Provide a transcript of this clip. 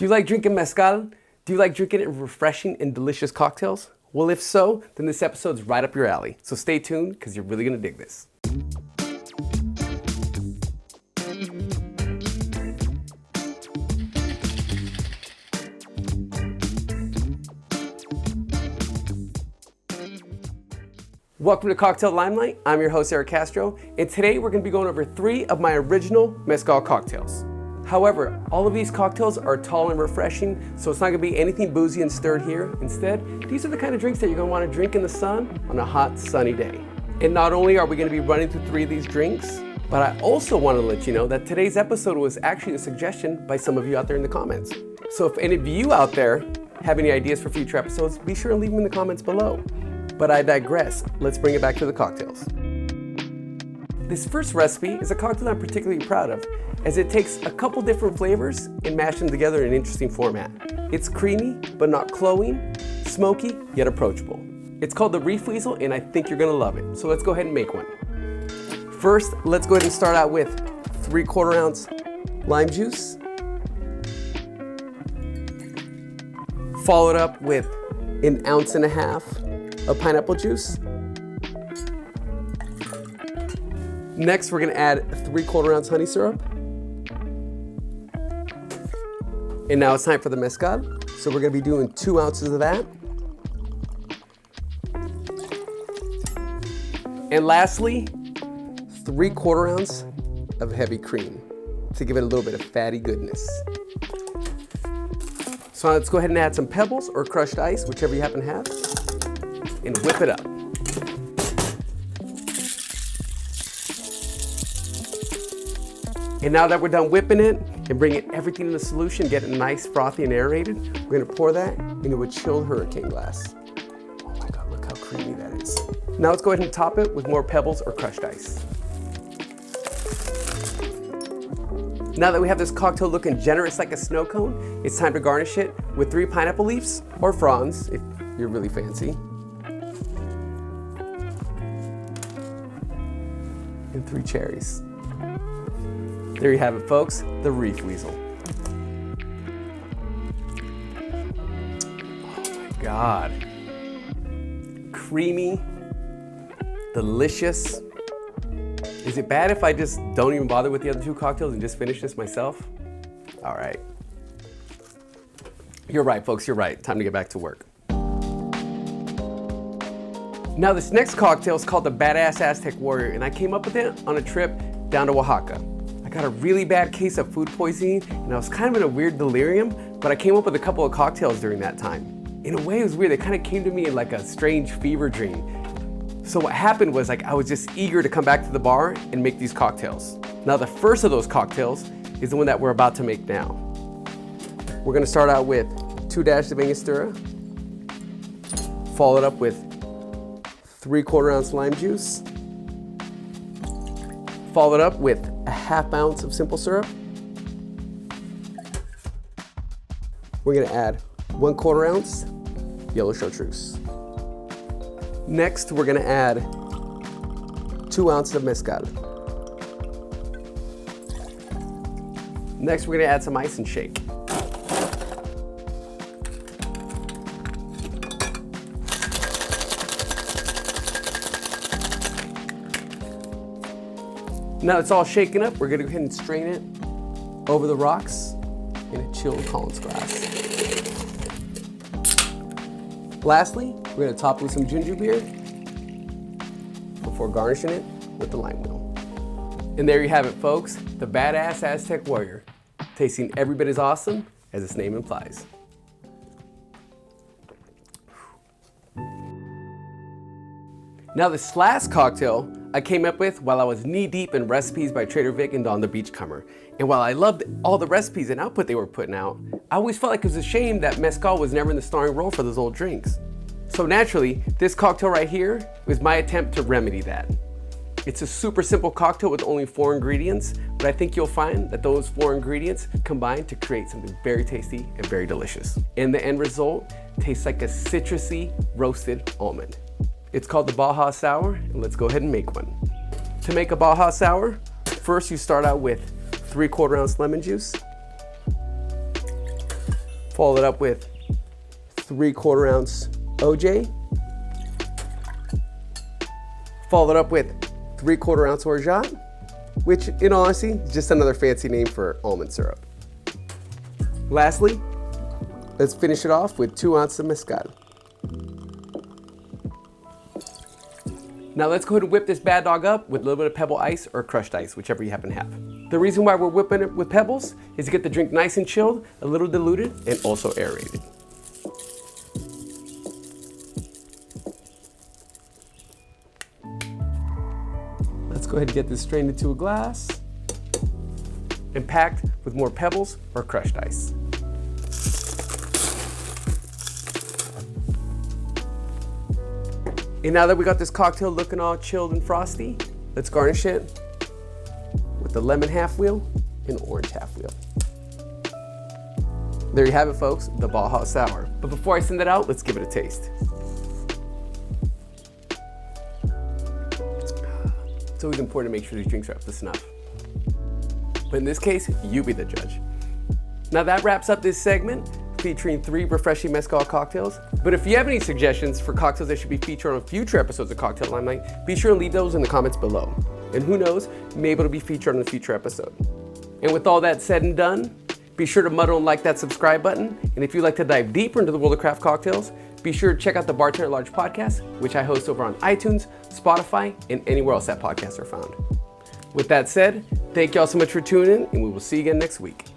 Do you like drinking mezcal? Do you like drinking it in refreshing and delicious cocktails? Well, if so, then this episode's right up your alley. So stay tuned, because you're really gonna dig this. Welcome to Cocktail Limelight. I'm your host, Erick Castro, and today we're gonna be going over 3 of my original mezcal cocktails. However, all of these cocktails are tall and refreshing, so it's not gonna be anything boozy and stirred here. Instead, these are the kind of drinks that you're gonna wanna drink in the sun on a hot, sunny day. And not only are we gonna be running through 3 of these drinks, but I also wanna let you know that today's episode was actually a suggestion by some of you out there in the comments. So if any of you out there have any ideas for future episodes, be sure to leave them in the comments below. But I digress. Let's bring it back to the cocktails. This first recipe is a cocktail I'm particularly proud of, as it takes a couple different flavors and mashes them together in an interesting format. It's creamy, but not cloying, smoky, yet approachable. It's called the Reef Weasel, and I think you're gonna love it. So let's go ahead and make one. First, let's go ahead and start out with 3/4 ounce lime juice. Followed up with 1.5 ounces of pineapple juice. Next, we're gonna add 3/4 ounce honey syrup. And now it's time for the mezcal. So we're gonna be doing 2 ounces of that. And lastly, 3/4 ounce of heavy cream to give it a little bit of fatty goodness. So let's go ahead and add some pebbles or crushed ice, whichever you happen to have, and whip it up. And now that we're done whipping it and bringing everything in the solution, get it nice, frothy, and aerated, we're gonna pour that into a chilled hurricane glass. Oh my God, look how creamy that is. Now let's go ahead and top it with more pebbles or crushed ice. Now that we have this cocktail looking generous like a snow cone, it's time to garnish it with 3 pineapple leaves or fronds, if you're really fancy. And 3 cherries. There you have it, folks, the Reef Weasel. Oh my God. Creamy, delicious. Is it bad if I just don't even bother with the other 2 cocktails and just finish this myself? All right. You're right, folks, you're right. Time to get back to work. Now this next cocktail is called the Badass Aztec Warrior, and I came up with it on a trip down to Oaxaca. I got a really bad case of food poisoning, and I was kind of in a weird delirium, but I came up with a couple of cocktails during that time. In a way, it was weird. They kind of came to me in like a strange fever dream. So what happened was I was just eager to come back to the bar and make these cocktails. Now the first of those cocktails is the one that we're about to make now. We're gonna start out with 2 dashes of Angostura, followed up with 3/4 ounce lime juice, followed up with 1/2 ounce of simple syrup. We're gonna add 1/4 ounce Yellow Chartreuse. Next, we're gonna add 2 ounces of Mezcal. Next, we're gonna add some ice and shake. Now it's all shaken up, we're gonna go ahead and strain it over the rocks in a chilled Collins glass. Lastly, we're gonna top with some ginger beer before garnishing it with the lime wheel. And there you have it, folks, the Badass Aztec Warrior, tasting every bit as awesome as its name implies. Now this last cocktail I came up with while I was knee-deep in recipes by Trader Vic and Don the Beachcomber. And while I loved all the recipes and output they were putting out, I always felt like it was a shame that mezcal was never in the starring role for those old drinks. So naturally, this cocktail right here was my attempt to remedy that. It's a super simple cocktail with only 4 ingredients, but I think you'll find that those 4 ingredients combine to create something very tasty and very delicious. And the end result tastes like a citrusy roasted almond. It's called the Baja Sour, and let's go ahead and make one. To make a Baja Sour, first you start out with 3/4 ounce lemon juice, Follow it up with 3/4 ounce OJ. Follow it up with 3/4 ounce Orgeat, which in all honesty is just another fancy name for almond syrup. Lastly, let's finish it off with 2 ounces of Mezcal. Now let's go ahead and whip this bad dog up with a little bit of Pebble ice or crushed ice, whichever you happen to have. The reason why we're whipping it with Pebbles is to get the drink nice and chilled, a little diluted, and also aerated. Let's go ahead and get this strained into a glass and packed with more Pebbles or crushed ice. And now that we got this cocktail looking all chilled and frosty, let's garnish it with the lemon half wheel and orange half wheel. There you have it, folks, the Baja Sour. But before I send it out, let's give it a taste. It's always important to make sure these drinks are up to snuff. But in this case, you be the judge. Now that wraps up this segment featuring 3 refreshing Mezcal cocktails. But if you have any suggestions for cocktails that should be featured on future episodes of Cocktail Limelight, be sure to leave those in the comments below. And who knows, maybe it'll be featured on a future episode. And with all that said and done, be sure to muddle and like that subscribe button. And if you'd like to dive deeper into the world of craft cocktails, be sure to check out the Bartender Large podcast, which I host over on iTunes, Spotify, and anywhere else that podcasts are found. With that said, thank y'all so much for tuning in, and we will see you again next week.